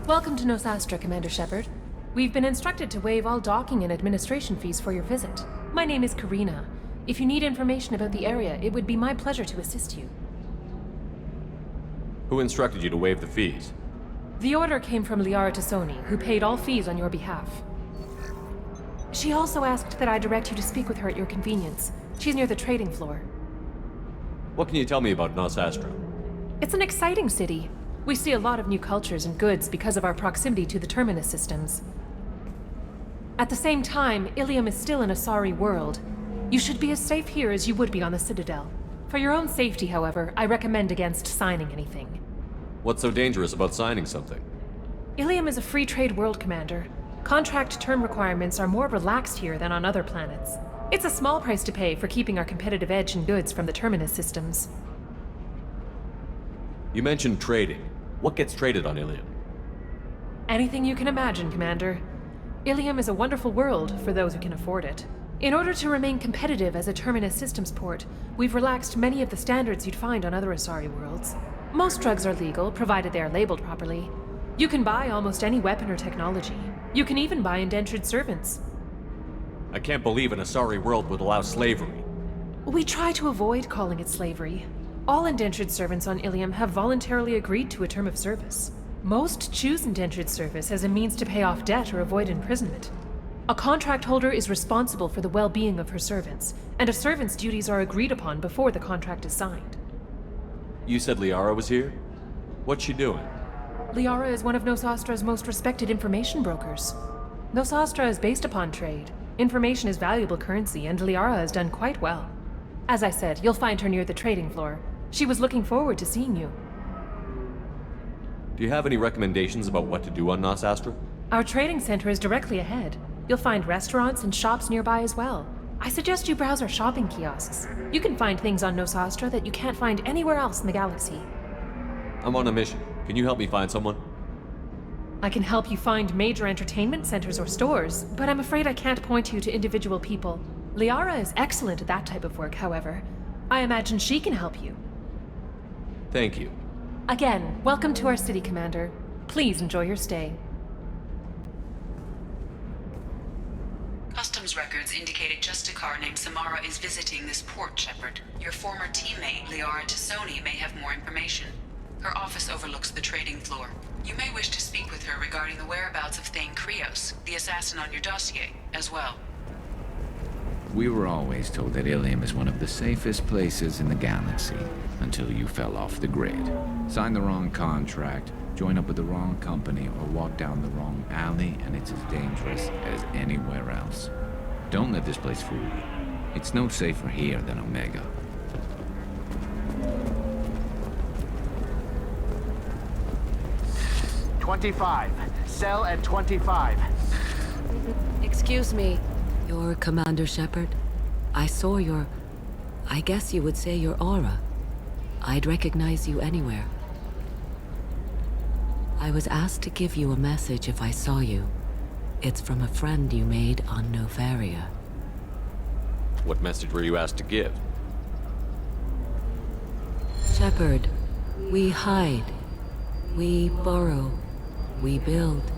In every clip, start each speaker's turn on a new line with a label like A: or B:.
A: Welcome to Nosastra, Commander Shepard. We've been instructed to waive all docking and administration fees for your visit. My name is Karina. If you need information about the area, it would be my pleasure to assist you.
B: Who instructed you to waive the fees?
A: The order came from Liara Tassoni, who paid all fees on your behalf. She also asked that I direct you to speak with her at your convenience. She's near the trading floor.
B: What can you tell me about Nosastra?
A: It's an exciting city. We see a lot of new cultures and goods because of our proximity to the Terminus systems. At the same time, Ilium is still an Asari world. You should be as safe here as you would be on the Citadel. For your own safety, however, I recommend against signing anything.
B: What's so dangerous about signing something?
A: Ilium is a free trade world, Commander. Contract term requirements are more relaxed here than on other planets. It's a small price to pay for keeping our competitive edge in goods from the Terminus systems.
B: You mentioned trading. What gets traded on Ilium?
A: Anything you can imagine, Commander. Ilium is a wonderful world for those who can afford it. In order to remain competitive as a Terminus systems port, we've relaxed many of the standards you'd find on other Asari worlds. Most drugs are legal, provided they are labeled properly. You can buy almost any weapon or technology. You can even buy indentured servants.
B: I can't believe an Asari world would allow slavery.
A: We try to avoid calling it slavery. All indentured servants on Ilium have voluntarily agreed to a term of service. Most choose indentured service as a means to pay off debt or avoid imprisonment. A contract holder is responsible for the well-being of her servants, and a servant's duties are agreed upon before the contract is signed.
B: You said Liara was here? What's she doing?
A: Liara is one of Nosastra's most respected information brokers. Nosastra is based upon trade. Information is valuable currency, and Liara has done quite well. As I said, you'll find her near the trading floor. She was looking forward to seeing you.
B: Do you have any recommendations about what to do on Nosastra?
A: Our trading center is directly ahead. You'll find restaurants and shops nearby as well. I suggest you browse our shopping kiosks. You can find things on Nosastra that you can't find anywhere else in the galaxy.
B: I'm on a mission. Can you help me find someone?
A: I can help you find major entertainment centers or stores, but I'm afraid I can't point you to individual people. Liara is excellent at that type of work, however. I imagine she can help you.
B: Thank you.
A: Again, welcome to our city, Commander. Please enjoy your stay.
C: Customs records indicate a Justicar named Samara is visiting this port, Shepard. Your former teammate, Liara Tassoni, may have more information. Her office overlooks the trading floor. You may wish to speak with her regarding the whereabouts of Thane Krios, the assassin on your dossier, as well.
D: We were always told that Ilium is one of the safest places in the galaxy, until you fell off the grid. Signed the wrong contract, join up with the wrong company, or walk down the wrong alley, and it's as dangerous as anywhere else. Don't let this place fool you. It's no safer here than Omega.
E: "25. Cell at 25.
F: Excuse me. You're Commander Shepard? I saw I guess you would say your aura. I'd recognize you anywhere. I was asked to give you a message if I saw you. It's from a friend you made on Novaria.
B: What message were you asked to give?
F: Shepard, we hide. We burrow. We build.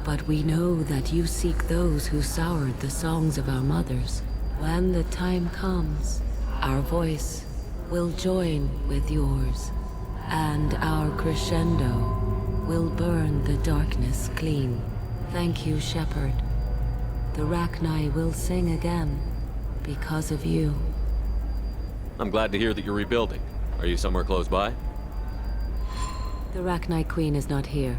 F: But we know that you seek those who soured the songs of our mothers. When the time comes, our voice will join with yours, and our crescendo will burn the darkness clean. Thank you, Shepard. The Rachni will sing again because of you.
B: I'm glad to hear that you're rebuilding. Are you somewhere close by?
F: The Rachni Queen is not here.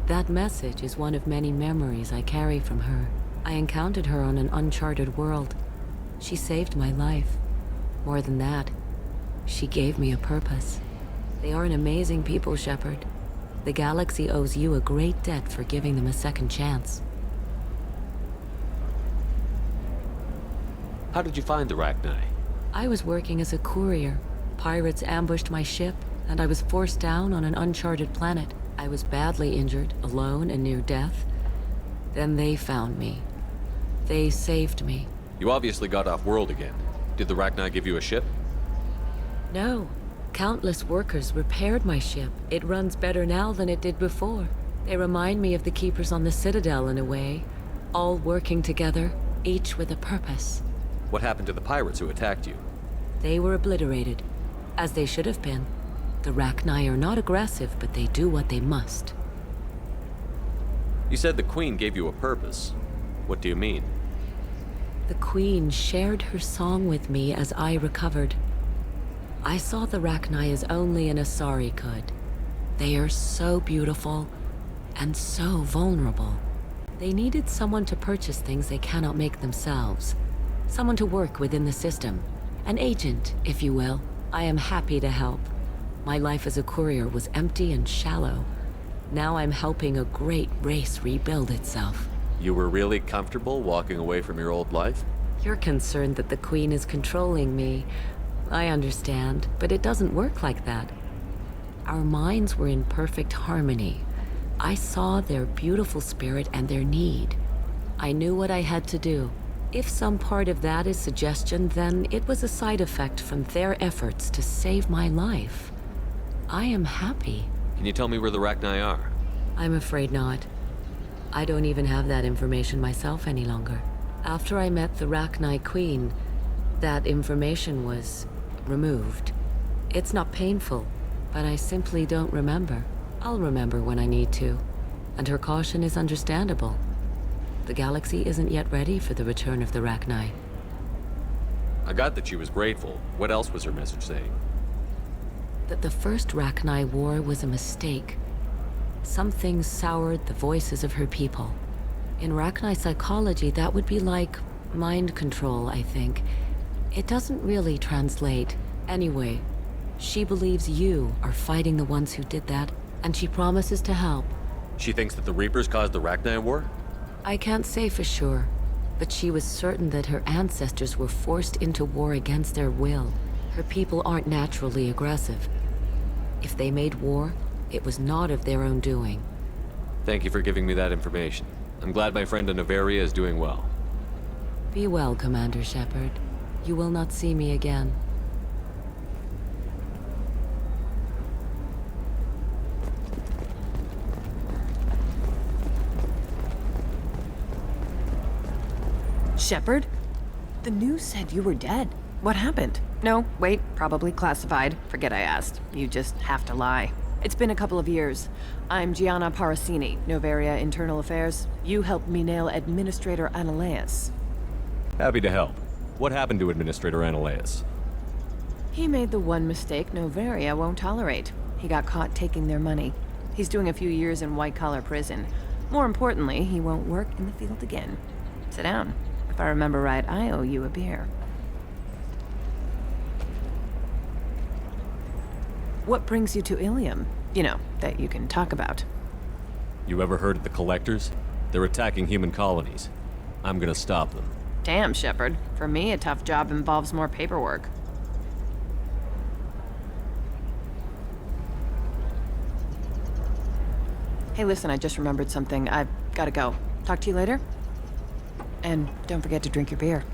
F: That message is one of many memories I carry from her. I encountered her on an uncharted world. She saved my life. More than that, she gave me a purpose. They are an amazing people, Shepard. The galaxy owes you a great debt for giving them a second chance.
B: How did you find the Rachni?
F: I was working as a courier. Pirates ambushed my ship, and I was forced down on an uncharted planet. I was badly injured, alone and near death. Then they found me. They saved me.
B: You obviously got off-world again. Did the Rachni give you a ship?
F: No. Countless workers repaired my ship. It runs better now than it did before. They remind me of the Keepers on the Citadel in a way. All working together, each with a purpose.
B: What happened to the pirates who attacked you?
F: They were obliterated, as they should have been. The Rachni are not aggressive, but they do what they must.
B: You said the Queen gave you a purpose. What do you mean?
F: The Queen shared her song with me as I recovered. I saw the Rachni as only an Asari could. They are so beautiful and so vulnerable. They needed someone to purchase things they cannot make themselves. Someone to work within the system. An agent, if you will. I am happy to help. My life as a courier was empty and shallow. Now I'm helping a great race rebuild itself.
B: You were really comfortable walking away from your old life?
F: You're concerned that the Queen is controlling me. I understand, but it doesn't work like that. Our minds were in perfect harmony. I saw their beautiful spirit and their need. I knew what I had to do. If some part of that is suggestion, then it was a side effect from their efforts to save my life. I am happy.
B: Can you tell me where the Rachni are?
F: I'm afraid not. I don't even have that information myself any longer. After I met the Rachni Queen, that information was removed. It's not painful, but I simply don't remember. I'll remember when I need to, and her caution is understandable. The galaxy isn't yet ready for the return of the Rachni.
B: I got that she was grateful. What else was her message saying?
F: That the first Rachni war was a mistake. Something soured the voices of her people. In Rachni psychology, that would be like mind control, I think. It doesn't really translate. Anyway, she believes you are fighting the ones who did that, and she promises to help.
B: She thinks that the Reapers caused the Rachni war?
F: I can't say for sure, but she was certain that her ancestors were forced into war against their will. Her people aren't naturally aggressive. If they made war, it was not of their own doing.
B: Thank you for giving me that information. I'm glad my friend in Noveria is doing well.
F: Be well, Commander Shepard. You will not see me again.
G: Shepard? The news said you were dead. What happened? No, wait, probably classified. Forget I asked. You just have to lie. It's been a couple of years. I'm Gianna Parasini, Noveria Internal Affairs. You helped me nail Administrator Analeas.
B: Happy to help. What happened to Administrator Analeas?
G: He made the one mistake Noveria won't tolerate. He got caught taking their money. He's doing a few years in white-collar prison. More importantly, he won't work in the field again. Sit down. If I remember right, I owe you a beer. What brings you to Ilium? You know, that you can talk about.
B: You ever heard of the Collectors? They're attacking human colonies. I'm gonna stop them.
G: Damn, Shepard. For me, a tough job involves more paperwork. Hey, listen, I just remembered something. I've gotta go. Talk to you later? And don't forget to drink your beer.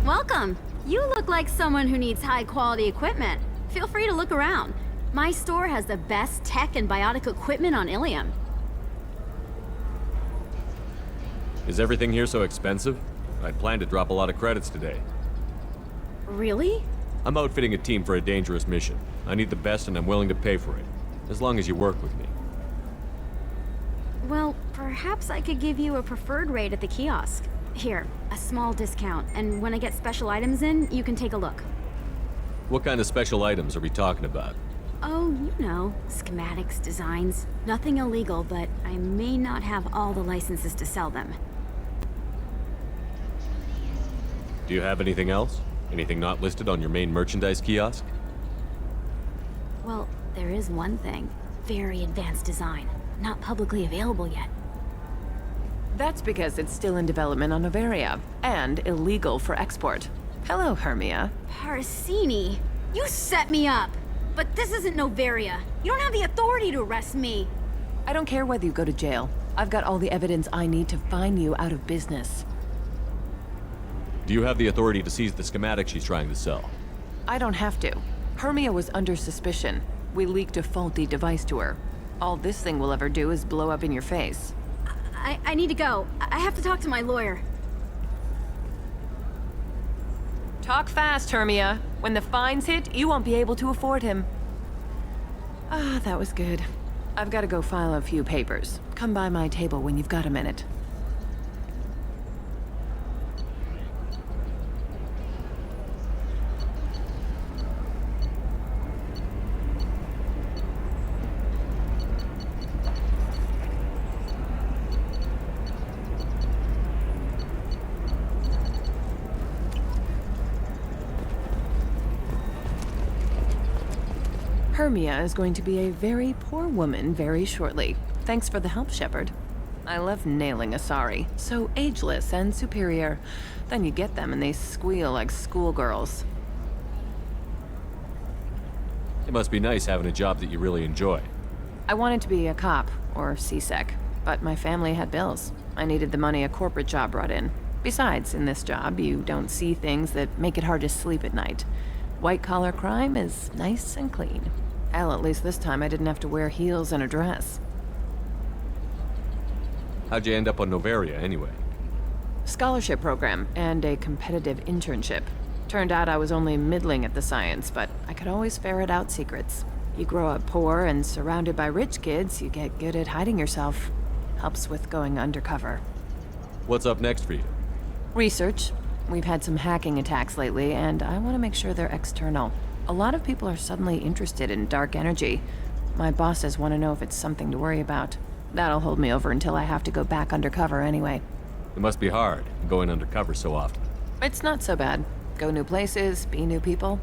H: Welcome. You look like someone who needs high-quality equipment. Feel free to look around. My store has the best tech and biotic equipment on Ilium.
B: Is everything here so expensive? I'd planned to drop a lot of credits today.
H: Really?
B: I'm outfitting a team for a dangerous mission. I need the best and I'm willing to pay for it. As long as you work with me.
H: Well, perhaps I could give you a preferred rate at the kiosk. Here, a small discount, and when I get special items in, you can take a look.
B: What kind of special items are we talking about?
H: Oh, you know, schematics, designs. Nothing illegal, but I may not have all the licenses to sell them.
B: Do you have anything else? Anything not listed on your main merchandise kiosk?
H: Well, there is one thing. Very advanced design. Not publicly available yet.
G: That's because it's still in development on Noveria, and illegal for export. Hello, Hermia.
H: Parasini, you set me up. But this isn't Noveria. You don't have the authority to arrest me.
G: I don't care whether you go to jail. I've got all the evidence I need to find you out of business.
B: Do you have the authority to seize the schematic she's trying to sell?
G: I don't have to. Hermia was under suspicion. We leaked a faulty device to her. All this thing will ever do is blow up in your face.
H: I need to go. I have to talk to my lawyer.
G: Talk fast, Hermia. When the fines hit, you won't be able to afford him. Ah, that was good. I've got to go file a few papers. Come by my table when you've got a minute. Hermia is going to be a very poor woman very shortly. Thanks for the help, Shepard. I love nailing Asari. So ageless and superior. Then you get them and they squeal like schoolgirls.
B: It must be nice having a job that you really enjoy.
G: I wanted to be a cop, or CSEC, but my family had bills. I needed the money a corporate job brought in. Besides, in this job, you don't see things that make it hard to sleep at night. White-collar crime is nice and clean. Hell, at least this time I didn't have to wear heels and a dress.
B: How'd you end up on Noveria, anyway?
G: Scholarship program and a competitive internship. Turned out I was only middling at the science, but I could always ferret out secrets. You grow up poor and surrounded by rich kids, you get good at hiding yourself. Helps with going undercover.
B: What's up next for you?
G: Research. We've had some hacking attacks lately, and I want to make sure they're external. A lot of people are suddenly interested in dark energy. My bosses want to know if it's something to worry about. That'll hold me over until I have to go back undercover anyway.
B: It must be hard, going undercover so often.
G: It's not so bad. Go new places, be new people.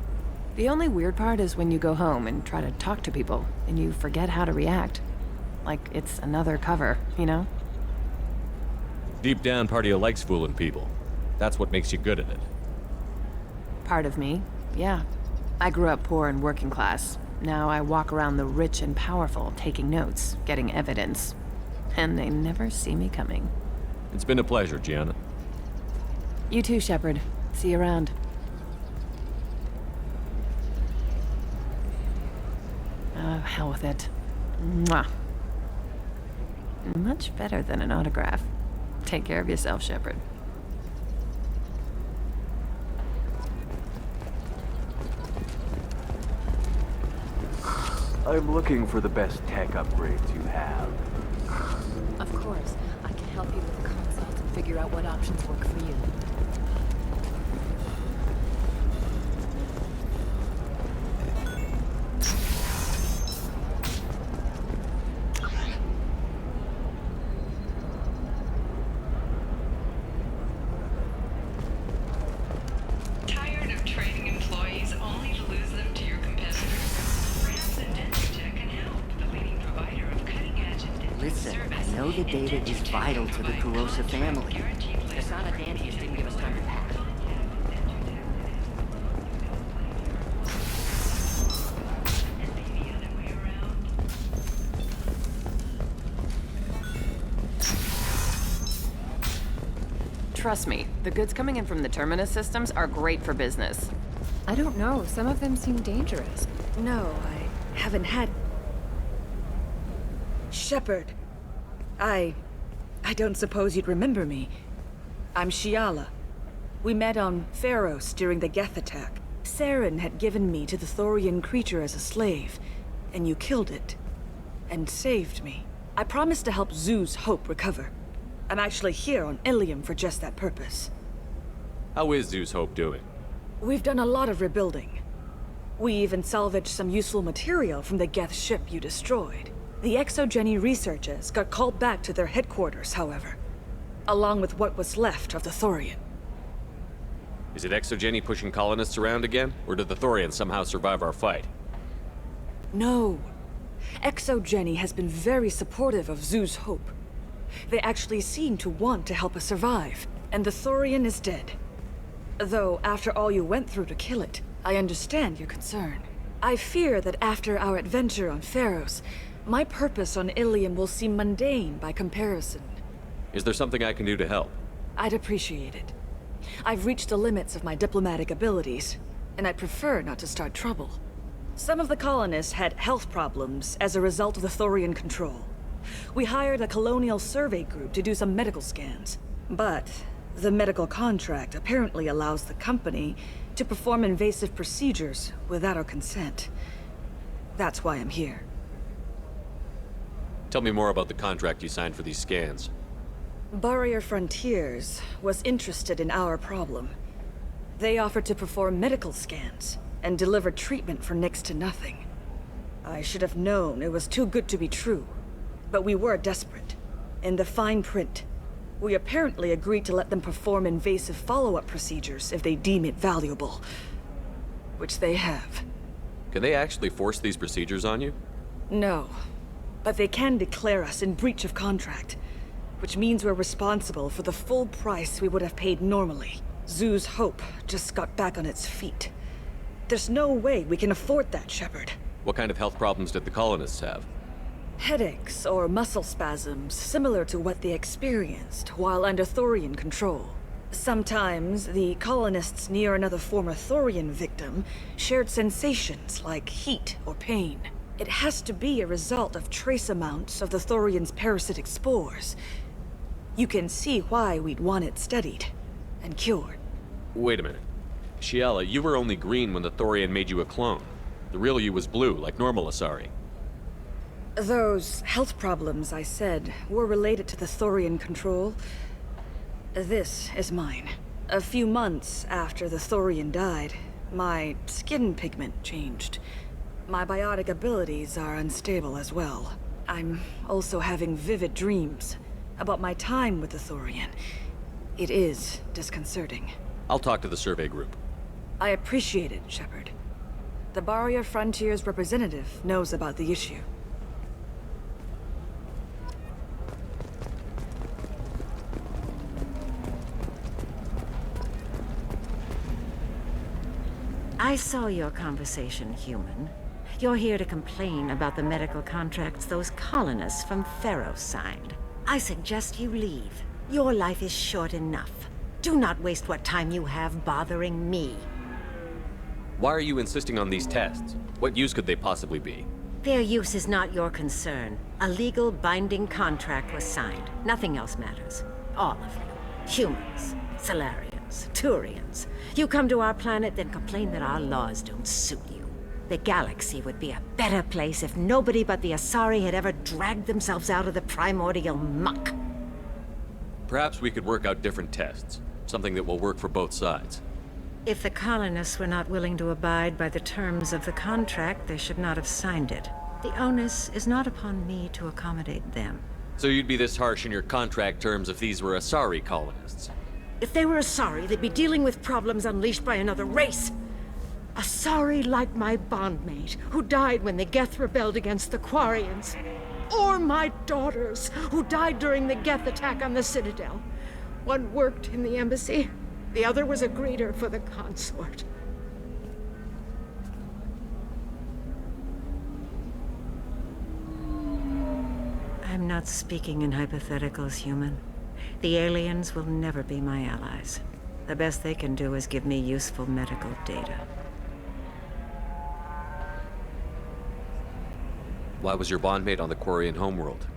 G: The only weird part is when you go home and try to talk to people, and you forget how to react. Like it's another cover, you know?
B: Deep down, part of you likes fooling people. That's what makes you good at it.
G: Part of me, yeah. I grew up poor and working class. Now I walk around the rich and powerful, taking notes, getting evidence. And they never see me coming.
B: It's been a pleasure, Gianna.
G: You too, Shepard. See you around. Oh, hell with it. Mwah. Much better than an autograph. Take care of yourself, Shepard.
I: I'm looking for the best tech upgrades you have.
F: Of course. I can help you with the consult and figure out what options work for you.
C: Tired of training employees only to lose them to your competitors? Perhaps Identitech can help, the leading provider of cutting-edge and
J: Listen, I know the data is vital to the Kurosa family. Kasana Dandius didn't give us time to pack.
G: Trust me, the goods coming in from the Terminus systems are great for business.
A: I don't know. Some of them seem dangerous.
K: No, I haven't had... Shepard. I don't suppose you'd remember me. I'm Shiala. We met on Pharos during the Geth attack. Saren had given me to the Thorian creature as a slave, and you killed it. And saved me. I promised to help Zoo's Hope recover. I'm actually here on Ilium for just that purpose.
B: How is Zeus Hope doing?
K: We've done a lot of rebuilding. We even salvaged some useful material from the Geth ship you destroyed. The Exogeny researchers got called back to their headquarters, however, along with what was left of the Thorian.
B: Is it Exogeny pushing colonists around again? Or did the Thorians somehow survive our fight?
K: No. Exogeny has been very supportive of Zoo's Hope. They actually seem to want to help us survive, and the Thorian is dead. Though, after all you went through to kill it, I understand your concern. I fear that after our adventure on Pharos, my purpose on Ilium will seem mundane by comparison.
B: Is there something I can do to help?
K: I'd appreciate it. I've reached the limits of my diplomatic abilities, and I'd prefer not to start trouble. Some of the colonists had health problems as a result of the Thorian control. We hired a colonial survey group to do some medical scans, but the medical contract apparently allows the company to perform invasive procedures without our consent. That's why I'm here.
B: Tell me more about the contract you signed for these scans.
K: Barrier Frontiers was interested in our problem. They offered to perform medical scans and deliver treatment for next to nothing. I should have known it was too good to be true, but we were desperate. In the fine print, we apparently agreed to let them perform invasive follow-up procedures if they deem it valuable. Which they have.
B: Can they actually force these procedures on you?
K: No, but they can declare us in breach of contract, which means we're responsible for the full price we would have paid normally. Zoo's Hope just got back on its feet. There's no way we can afford that, Shepard.
B: What kind of health problems did the colonists have?
K: Headaches or muscle spasms, similar to what they experienced while under Thorian control. Sometimes, the colonists near another former Thorian victim shared sensations like heat or pain. It has to be a result of trace amounts of the Thorian's parasitic spores. You can see why we'd want it studied and cured.
B: Wait a minute. Shiala, you were only green when the Thorian made you a clone. The real you was blue, like normal Asari.
K: Those health problems I said were related to the Thorian control. This is mine. A few months after the Thorian died, my skin pigment changed. My biotic abilities are unstable as well. I'm also having vivid dreams about my time with the Thorian. It is disconcerting.
B: I'll talk to the survey group.
K: I appreciate it, Shepard. The Barrier Frontiers representative knows about the issue.
L: I saw your conversation, human. You're here to complain about the medical contracts those colonists from Pharos signed. I suggest you leave. Your life is short enough. Do not waste what time you have bothering me.
B: Why are you insisting on these tests? What use could they possibly be?
L: Their use is not your concern. A legal, binding contract was signed. Nothing else matters. All of you. Humans, Salarians, Turians. You come to our planet, then complain that our laws don't suit you. The galaxy would be a better place if nobody but the Asari had ever dragged themselves out of the primordial muck.
B: Perhaps we could work out different tests. Something that will work for both sides.
L: If the colonists were not willing to abide by the terms of the contract, they should not have signed it. The onus is not upon me to accommodate them.
B: So you'd be this harsh in your contract terms if these were Asari colonists?
L: If they were Asari, they'd be dealing with problems unleashed by another race. Asari like my bondmate, who died when the Geth rebelled against the Quarians. Or my daughters, who died during the Geth attack on the Citadel. One worked in the embassy, the other was a greeter for the consort. I'm not speaking in hypotheticals, human. The aliens will never be my allies. The best they can do is give me useful medical data.
B: Why was your bondmate on the Quarian homeworld?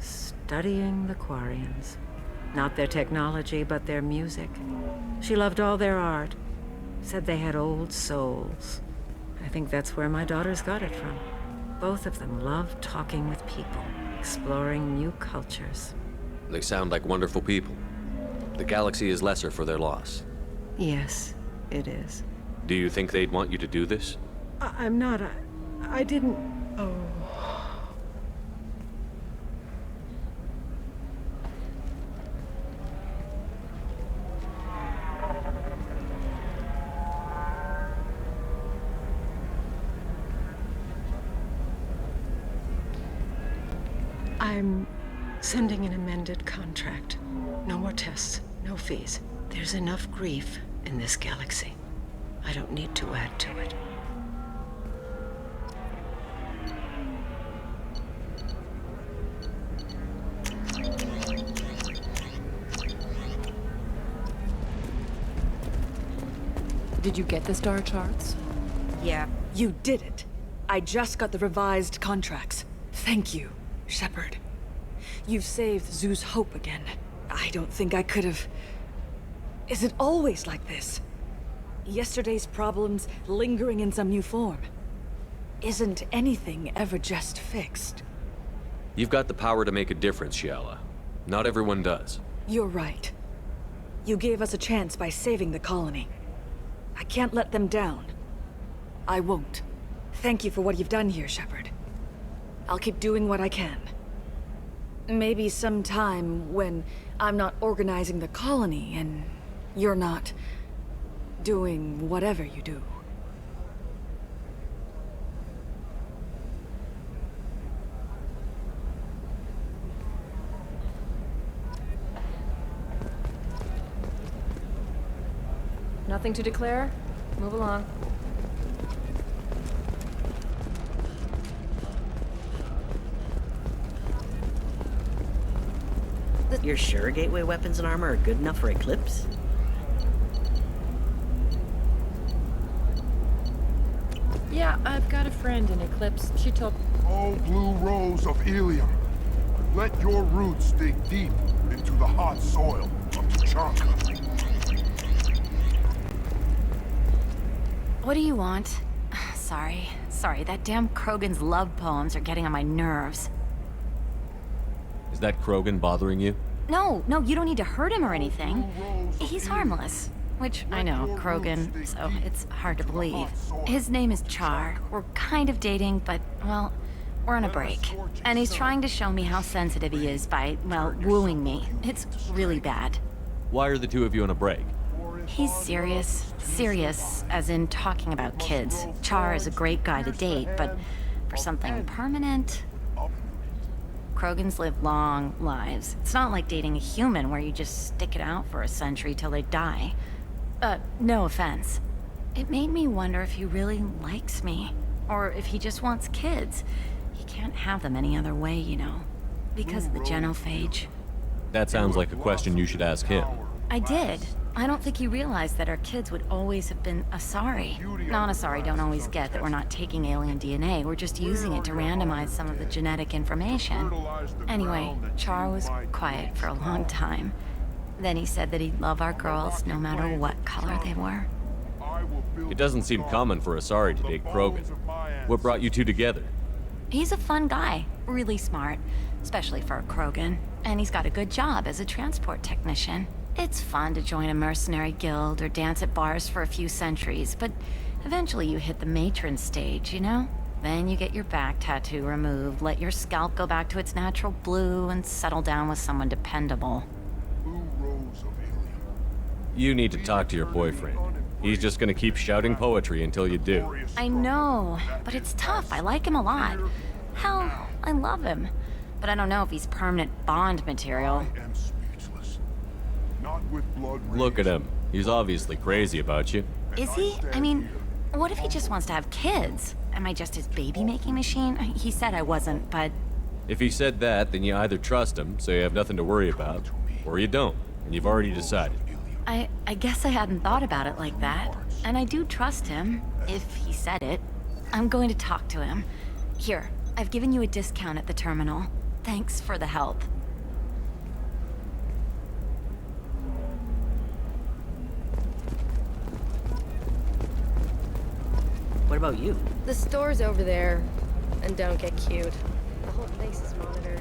L: Studying the Quarians. Not their technology, but their music. She loved all their art. Said they had old souls. I think that's where my daughters got it from. Both of them loved talking with people, exploring new cultures.
B: They sound like wonderful people. The galaxy is lesser for their loss.
L: Yes, it is.
B: Do you think they'd want you to do this?
L: I'm not. I didn't. Oh. I'm Sending an amended contract. No more tests, no fees. There's enough grief in this galaxy. I don't need to add to it.
A: Did you get the star charts?
K: Yeah, you did it. I just got the revised contracts. Thank you, Shepard. You've saved Zeus' hope again. I don't think I could have... Is it always like this? Yesterday's problems lingering in some new form. Isn't anything ever just fixed?
B: You've got the power to make a difference, Shiala. Not everyone does.
K: You're right. You gave us a chance by saving the colony. I can't let them down. I won't. Thank you for what you've done here, Shepard. I'll keep doing what I can. Maybe sometime when I'm not organizing the colony and you're not doing whatever you do.
A: Nothing to declare? Move along.
J: You're sure gateway weapons and armor are good enough for Eclipse?
M: Yeah, I've got a friend in Eclipse. She told...
N: Oh, Blue Rose of Ilium, let your roots dig deep into the hot soil of Tuchanka.
O: What do you want? Sorry, that damn Krogan's love poems are getting on my nerves.
B: Is that Krogan bothering you?
O: No, you don't need to hurt him or anything. He's harmless. Which, I know, Krogan, so it's hard to believe. His name is Char. We're kind of dating, but, well, we're on a break. And he's trying to show me how sensitive he is by, well, wooing me. It's really bad.
B: Why are the two of you on a break?
O: He's serious. Serious, as in talking about kids. Char is a great guy to date, but for something permanent... Krogans live long lives. It's not like dating a human where you just stick it out for a century till they die. No offense. It made me wonder if he really likes me. Or if he just wants kids. He can't have them any other way, you know. Because of the genophage.
B: That sounds like a question you should ask him.
O: I did. I don't think he realized that our kids would always have been Asari. Non-Asari don't always get that we're not taking alien DNA, we're just using it to randomize some of the genetic information. Anyway, Char was quiet for a long time. Then he said that he'd love our girls no matter what color they were.
B: It doesn't seem common for Asari to date Krogan. What brought you two together?
O: He's a fun guy, really smart, especially for a Krogan. And he's got a good job as a transport technician. It's fun to join a mercenary guild or dance at bars for a few centuries, but eventually you hit the matron stage, you know? Then you get your back tattoo removed, let your scalp go back to its natural blue, and settle down with someone dependable.
B: You need to talk to your boyfriend. He's just gonna keep shouting poetry until you do.
O: I know, but it's tough. I like him a lot. Hell, I love him. But I don't know if he's permanent Bond material.
B: Look at him. He's obviously crazy about you.
O: Is he? I mean, what if he just wants to have kids? Am I just his baby-making machine? He said I wasn't, but...
B: If he said that, then you either trust him, so you have nothing to worry about, or you don't, and you've already decided.
O: I guess I hadn't thought about it like that. And I do trust him, if he said it. I'm going to talk to him. Here, I've given you a discount at the terminal. Thanks for the help.
J: What about you?
M: The store's over there. And don't get cute. The whole place is monitored.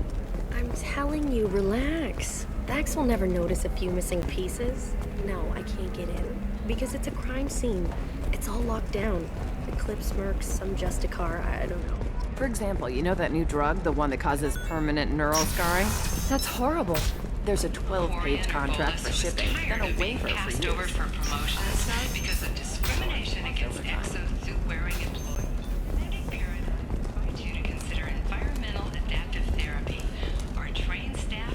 M: I'm telling you, relax. Vax will never notice a few missing pieces. No, I can't get in. Because it's a crime scene. It's all locked down. Eclipse mercs, some Justicar, I don't know.
G: For example, you know that new drug? The one that causes permanent neural scarring? That's horrible. There's a 12-page contract for shipping, then a waiver for use.
C: Over for promotions because of discrimination against exosuit-wearing employees. Parent invites you to consider environmental adaptive therapy, or trained staff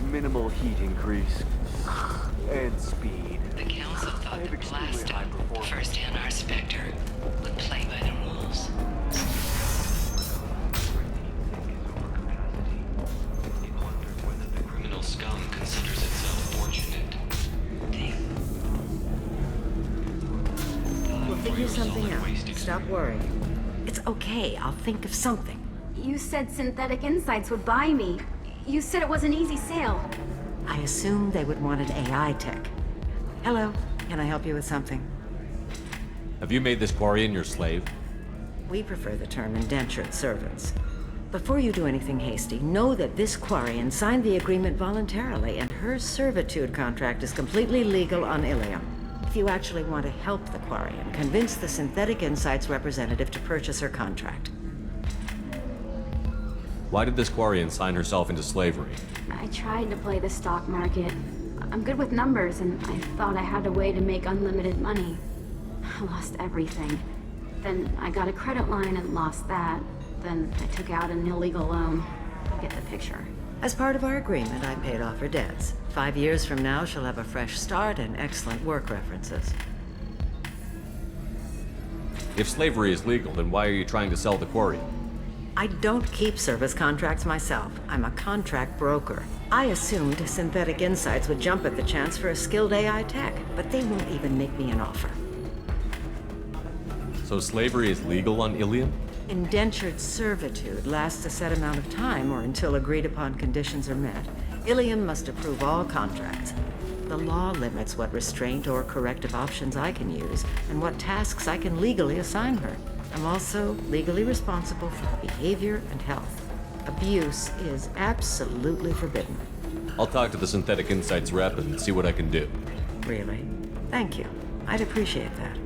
I: minimal heat increase. And speed.
C: The Council
I: I
C: thought
I: have
C: the
I: extremely
C: blast
I: high
C: of
I: performance.
C: First NR Spectre would play by the rules. The criminal scum considers itself fortunate.
L: We'll figure something out. Stop worrying. It's okay. I'll think of something.
H: You said Synthetic Insights would buy me. You said it was an easy sale.
L: I assumed they would want an AI tech. Hello. Can I help you with something?
B: Have you made this Quarian your slave?
L: We prefer the term indentured servants. Before you do anything hasty, know that this Quarian signed the agreement voluntarily, and her servitude contract is completely legal on Ilium. If you actually want to help the Quarian, convince the Synthetic Insights representative to purchase her contract.
B: Why did this Quarian sign herself into slavery?
H: I tried to play the stock market. I'm good with numbers, and I thought I had a way to make unlimited money. I lost everything. Then I got a credit line and lost that. Then I took out an illegal loan. You get the picture.
L: As part of our agreement, I paid off her debts. 5 years from now, she'll have a fresh start and excellent work references.
B: If slavery is legal, then why are you trying to sell the Quarian?
L: I don't keep service contracts myself. I'm a contract broker. I assumed Synthetic Insights would jump at the chance for a skilled AI tech, but they won't even make me an offer.
B: So slavery is legal on Ilium?
L: Indentured servitude lasts a set amount of time or until agreed upon conditions are met. Ilium must approve all contracts. The law limits what restraint or corrective options I can use and what tasks I can legally assign her. I'm also legally responsible for her behavior and health. Abuse is absolutely forbidden.
B: I'll talk to the Synthetic Insights rep and see what I can do.
L: Really? Thank you. I'd appreciate that.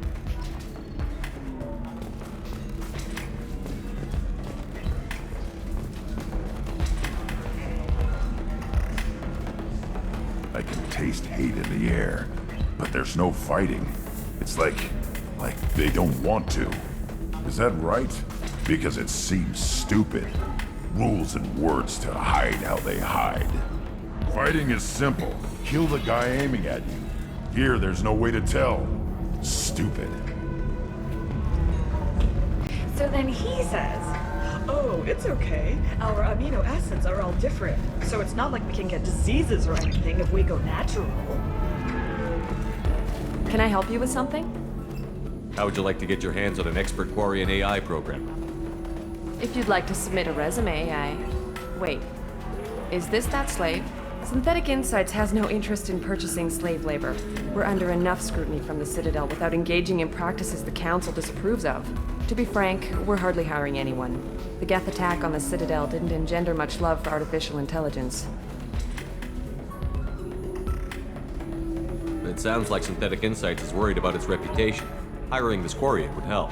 N: I can taste hate in the air, but there's no fighting. It's like they don't want to. Is that right? Because it seems stupid. Rules and words to hide how they hide. Fighting is simple. Kill the guy aiming at you. Here, there's no way to tell. Stupid.
K: So then he says, oh, it's okay. Our amino acids are all different. So it's not like we can get diseases or anything if we go natural.
G: Can I help you with something?
B: How would you like to get your hands on an expert Quarian AI program?
G: If you'd like to submit a resume, Wait. Is this that slave? Synthetic Insights has no interest in purchasing slave labor. We're under enough scrutiny from the Citadel without engaging in practices the Council disapproves of. To be frank, we're hardly hiring anyone. The Geth attack on the Citadel didn't engender much love for artificial intelligence.
B: It sounds like Synthetic Insights is worried about its reputation. Hiring this Quarian would help.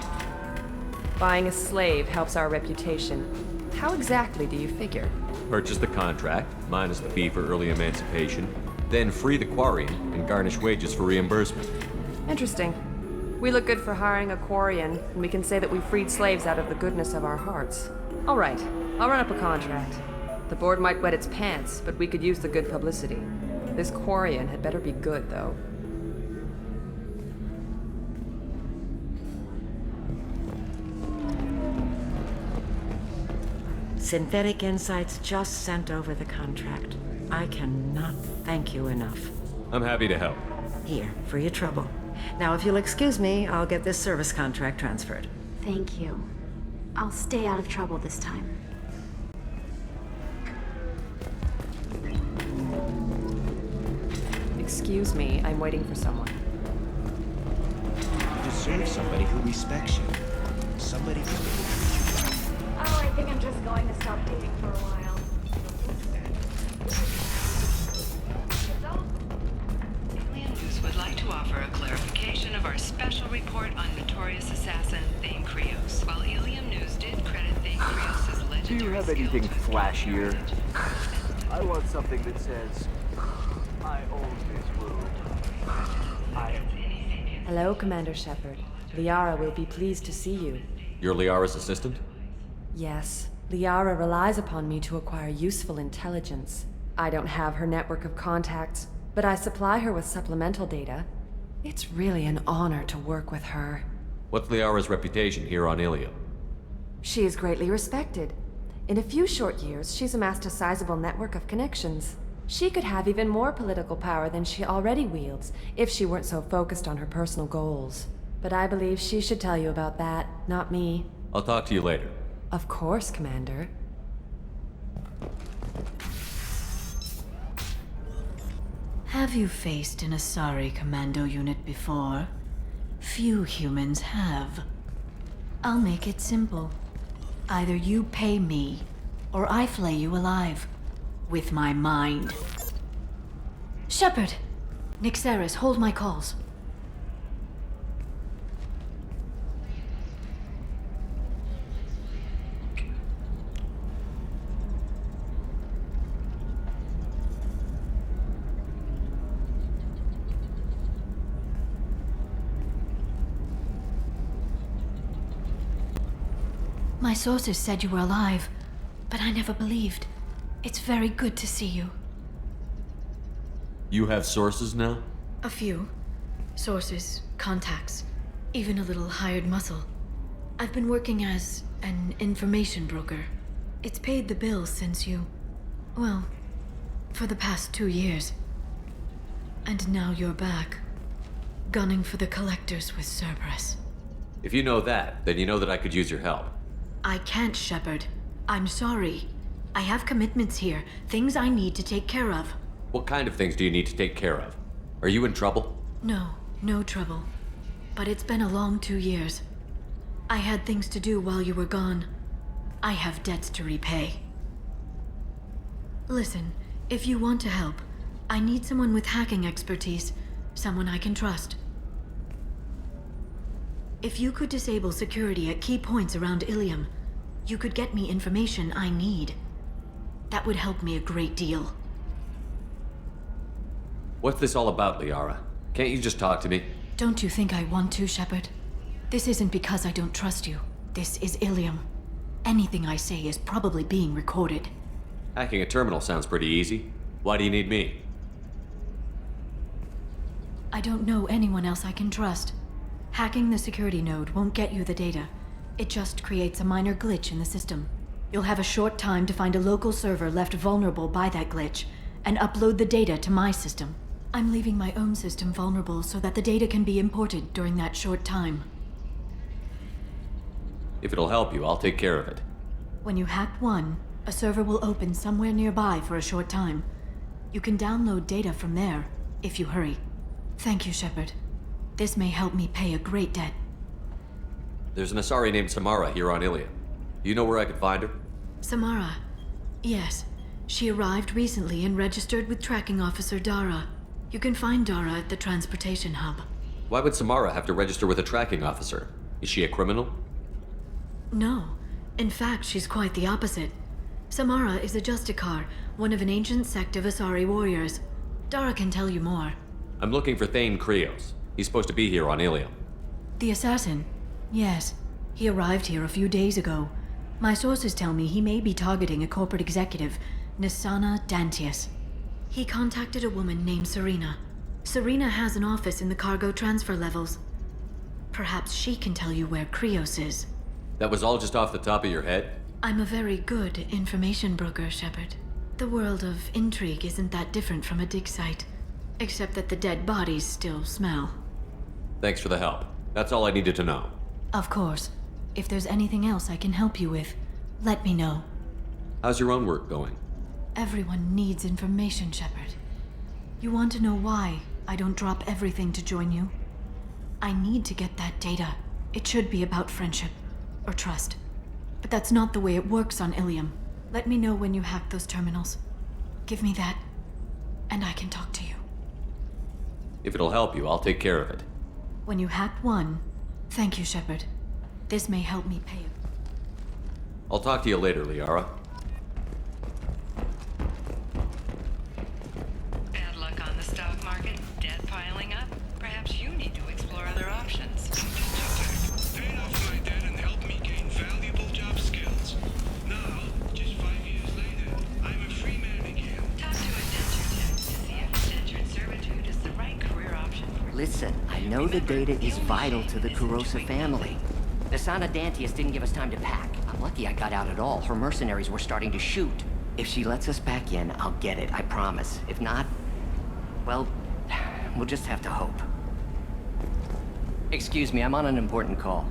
G: Buying a slave helps our reputation. How exactly do you figure?
B: Purchase the contract, minus the fee for early emancipation, then free the Quarian and garnish wages for reimbursement.
G: Interesting. We look good for hiring a Quarian, and we can say that we freed slaves out of the goodness of our hearts. All right, I'll run up a contract. The board might wet its pants, but we could use the good publicity. This Quarian had better be good, though.
L: Synthetic Insights just sent over the contract. I cannot thank you enough.
B: I'm happy to help.
L: Here, for your trouble. Now, if you'll excuse me, I'll get this service contract transferred.
H: Thank you. I'll stay out of trouble this time.
G: Excuse me, I'm waiting for someone.
P: You deserve somebody who respects you. Somebody who will treat you right.
H: Oh, I think I'm just going to stop dating for a while.
C: Alien News would like to offer a clarification of our special report on notorious assassin Thane Krios. While Ilium News did credit Thane Krios as legendary.
I: Do you have anything flashier? I want something that says, I own this world.
G: Hello, Commander Shepard. Liara will be pleased to see you.
B: You're Liara's assistant?
G: Yes. Liara relies upon me to acquire useful intelligence.
Q: I don't have her network of contacts, but I supply her with supplemental data. It's really an honor to work with her.
B: What's Liara's reputation here on Ilium?
Q: She is greatly respected. In a few short years, she's amassed a sizable network of connections. She could have even more political power than she already wields if she weren't so focused on her personal goals. But I believe she should tell you about that, not me.
B: I'll talk to you later.
Q: Of course, Commander.
R: Have you faced an Asari commando unit before? Few humans have. I'll make it simple. Either you pay me, or I flay you alive. With my mind. Shepard! Nyxeris, hold my calls. My sources said you were alive, but I never believed. It's very good to see you.
B: You have sources now?
R: A few. Sources, contacts, even a little hired muscle. I've been working as an information broker. It's paid the bills since you... well, for the past 2 years. And now you're back, gunning for the Collectors with Cerberus.
B: If you know that, then you know that I could use your help.
R: I can't, Shepard. I'm sorry. I have commitments here, things I need to take care of.
B: What kind of things do you need to take care of? Are you in trouble?
R: No, no trouble. But it's been a long 2 years. I had things to do while you were gone. I have debts to repay. Listen, if you want to help, I need someone with hacking expertise, someone I can trust. If you could disable security at key points around Ilium, you could get me information I need. That would help me a great deal.
B: What's this all about, Liara? Can't you just talk to me?
R: Don't you think I want to, Shepard? This isn't because I don't trust you. This is Ilium. Anything I say is probably being recorded.
B: Hacking a terminal sounds pretty easy. Why do you need me?
R: I don't know anyone else I can trust. Hacking the security node won't get you the data. It just creates a minor glitch in the system. You'll have a short time to find a local server left vulnerable by that glitch, and upload the data to my system. I'm leaving my own system vulnerable so that the data can be imported during that short time.
B: If it'll help you, I'll take care of it.
R: When you hack one, a server will open somewhere nearby for a short time. You can download data from there, if you hurry. Thank you, Shepard. This may help me pay a great debt.
B: There's an Asari named Samara here on Ilium. Do you know where I could find her?
R: Samara. Yes. She arrived recently and registered with Tracking Officer Dara. You can find Dara at the transportation hub.
B: Why would Samara have to register with a tracking officer? Is she a criminal?
R: No. In fact, she's quite the opposite. Samara is a Justicar, one of an ancient sect of Asari warriors. Dara can tell you more.
B: I'm looking for Thane Krios. He's supposed to be here on Ilium.
R: The assassin? Yes. He arrived here a few days ago. My sources tell me he may be targeting a corporate executive, Nisana Dantius. He contacted a woman named Serena. Serena has an office in the cargo transfer levels. Perhaps she can tell you where Krios is.
B: That was all just off the top of your head?
R: I'm a very good information broker, Shepard. The world of intrigue isn't that different from a dig site, except that the dead bodies still smell.
B: Thanks for the help. That's all I needed to know.
R: Of course. If there's anything else I can help you with, let me know.
B: How's your own work going?
R: Everyone needs information, Shepard. You want to know why I don't drop everything to join you? I need to get that data. It should be about friendship, or trust. But that's not the way it works on Ilium. Let me know when you hack those terminals. Give me that, and I can talk to you.
B: If it'll help you, I'll take care of it.
R: When you hack one, thank you, Shepard. This may help me pay you.
B: I'll talk to you later, Liara.
C: Bad luck on the stock market, debt piling up. Perhaps you need to explore other options.
S: Paid off my debt and helped me gain valuable job skills. Now, just 5 years later, I'm a free man again.
C: Talk to
J: Listen, I know the data is vital to the Kurosa family. Nasana Dantius didn't give us time to pack. I'm lucky I got out at all. Her mercenaries were starting to shoot. If she lets us back in, I'll get it, I promise. If not, well, we'll just have to hope. Excuse me, I'm on an important call.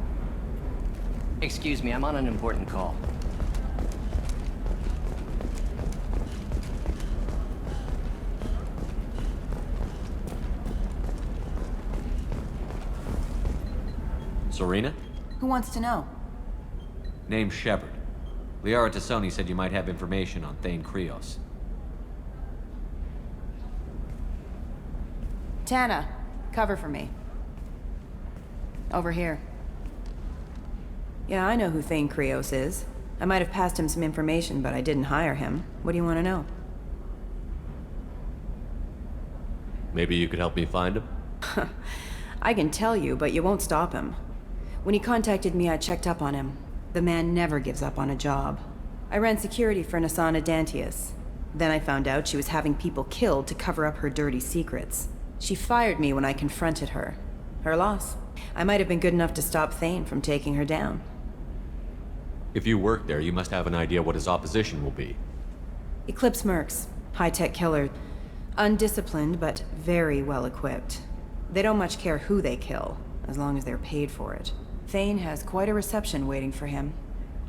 J: Excuse me, I'm on an important call.
B: Serena?
T: Who wants to know?
B: Name's Shepard. Liara Tassoni said you might have information on Thane Krios.
T: Tana, cover for me. Over here.
K: Yeah, I know who Thane Krios is. I might have passed him some information, but I didn't hire him. What do you want to know?
B: Maybe you could help me find him?
K: I can tell you, but you won't stop him. When he contacted me, I checked up on him. The man never gives up on a job. I ran security for Nasana Dantius. Then I found out she was having people killed to cover up her dirty secrets. She fired me when I confronted her. Her loss. I might have been good enough to stop Thane from taking her down.
B: If you work there, you must have an idea what his opposition will be.
K: Eclipse Mercs. High-tech killer. Undisciplined, but very well equipped. They don't much care who they kill, as long as they're paid for it. Thane has quite a reception waiting for him.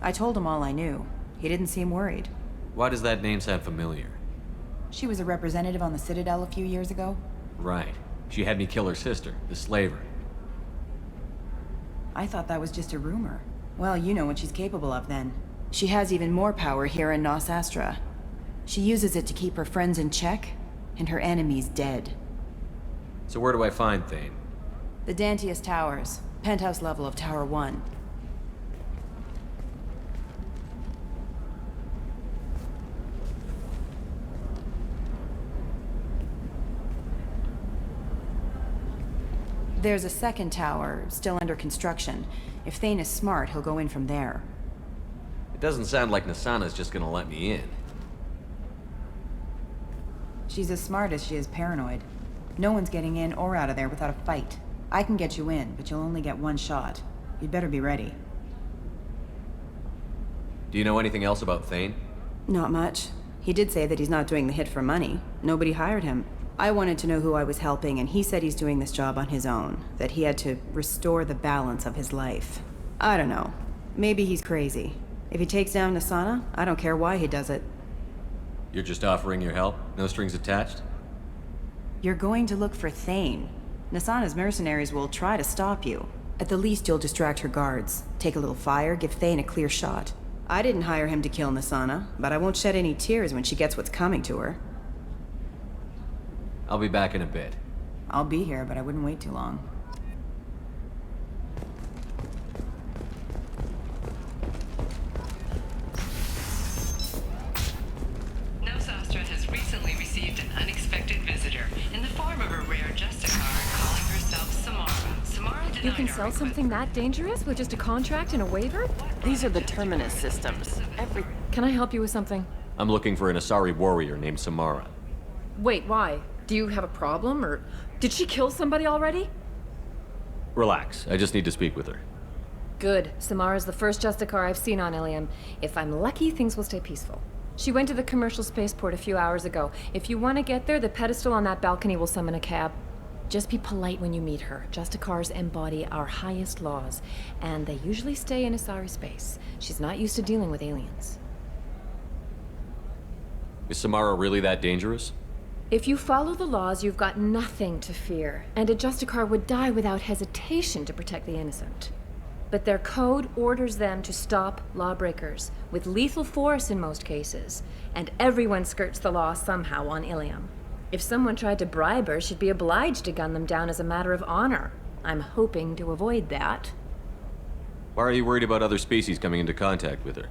K: I told him all I knew. He didn't seem worried.
B: Why does that name sound familiar?
T: She was a representative on the Citadel a few years ago.
B: Right. She had me kill her sister, the slaver.
T: I thought that was just a rumor. Well, you know what she's capable of then.
K: She has even more power here in Nos Astra. She uses it to keep her friends in check, and her enemies dead.
B: So where do I find Thane?
K: The Dantius Towers. Penthouse level of Tower 1. There's a second tower, still under construction. If Thane is smart, he'll go in from there.
B: It doesn't sound like Nasana's just gonna let me in.
T: She's as smart as she is paranoid. No one's getting in or out of there without a fight. I can get you in, but you'll only get one shot. You'd better be ready.
B: Do you know anything else about Thane?
K: Not much. He did say that he's not doing the hit for money. Nobody hired him. I wanted to know who I was helping, and he said he's doing this job on his own. That he had to restore the balance of his life. I don't know. Maybe he's crazy. If he takes down Nasana, I don't care why he does it.
B: You're just offering your help? No strings attached?
K: You're going to look for Thane. Nasana's mercenaries will try to stop you. At the least, you'll distract her guards. Take a little fire, give Thane a clear shot. I didn't hire him to kill Nasana, but I won't shed any tears when she gets what's coming to her.
B: I'll be back in a bit.
T: I'll be here, but I wouldn't wait too long.
C: Nos Astra has recently received an unexpected visitor in the form of a rare Justicar calling herself Samara. Samara denied
A: You can
C: our
A: sell
C: request.
A: something that dangerous with just a contract and a waiver?
G: These are the Terminus systems.
A: Can I help you with something?
B: I'm looking for an Asari warrior named Samara.
A: Wait, why? Do you have a problem, or did she kill somebody already?
B: Relax, I just need to speak with her.
A: Good. Samara's the first Justicar I've seen on Ilium. If I'm lucky, things will stay peaceful. She went to the commercial spaceport a few hours ago. If you want to get there, the pedestal on that balcony will summon a cab. Just be polite when you meet her. Justicars embody our highest laws, and they usually stay in Asari space. She's not used to dealing with aliens.
B: Is Samara really that dangerous?
A: If you follow the laws, you've got nothing to fear, and a Justicar would die without hesitation to protect the innocent. But their code orders them to stop lawbreakers, with lethal force in most cases, and everyone skirts the law somehow on Ilium. If someone tried to bribe her, she'd be obliged to gun them down as a matter of honor. I'm hoping to avoid that.
B: Why are you worried about other species coming into contact with her?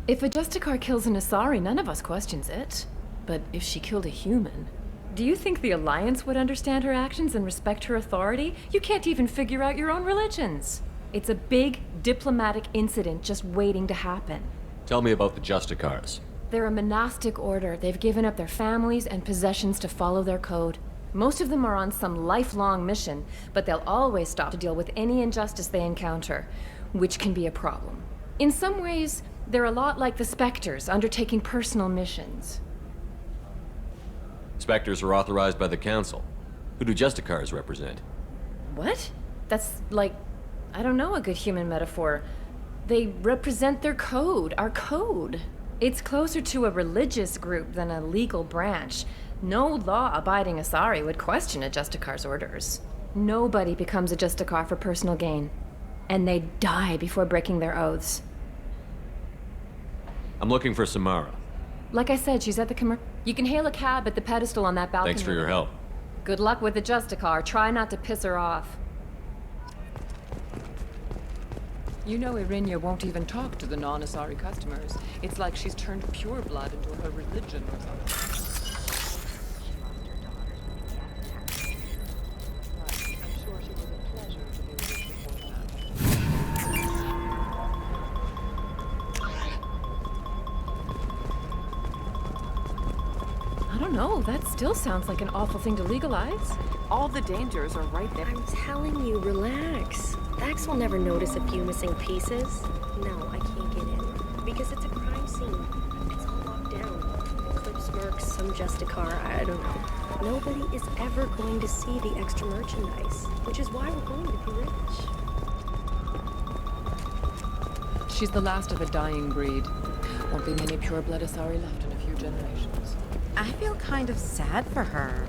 A: If a Justicar kills an Asari, none of us questions it. But if she killed a human, do you think the Alliance would understand her actions and respect her authority? You can't even figure out your own religions. It's a big diplomatic incident just waiting to happen.
B: Tell me about the Justicars.
A: They're a monastic order. They've given up their families and possessions to follow their code.
Q: Most of them are on some lifelong mission, but they'll always stop to deal with any injustice they encounter, which can be a problem. In some ways, they're a lot like the Spectres, undertaking personal missions.
B: Spectres are authorized by the Council. Who do Justicars represent?
Q: What? That's like, I don't know, a good human metaphor. They represent their code, our code. It's closer to a religious group than a legal branch. No law-abiding Asari would question a Justicar's orders. Nobody becomes a Justicar for personal gain. And they die before breaking their oaths.
B: I'm looking for Samara.
Q: Like I said, she's at the You can hail a cab at the pedestal on that balcony.
B: Thanks for your help.
Q: Good luck with the Justicar. Try not to piss her off. You know Irinia won't even talk to the non-Asari customers. It's like she's turned pureblood into her religion or something. I don't know, that still sounds like an awful thing to legalize.
G: All the dangers are right there.
M: I'm telling you, relax. Vax will never notice a few missing pieces. No, I can't get in. Because it's a crime scene. It's all locked down. Eclipse Mercs, some Justicar, I don't know. Nobody is ever going to see the extra merchandise, which is why we're going to be rich.
Q: She's the last of a dying breed. Won't be many pure-blood Asari left in a few generations.
O: I feel kind of sad for her.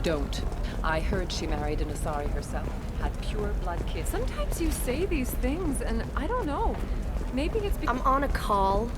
Q: Don't. I heard she married an Asari herself. Had pure-blood kids. Sometimes you say these things, and I don't know. Maybe it's because...
M: I'm on a call.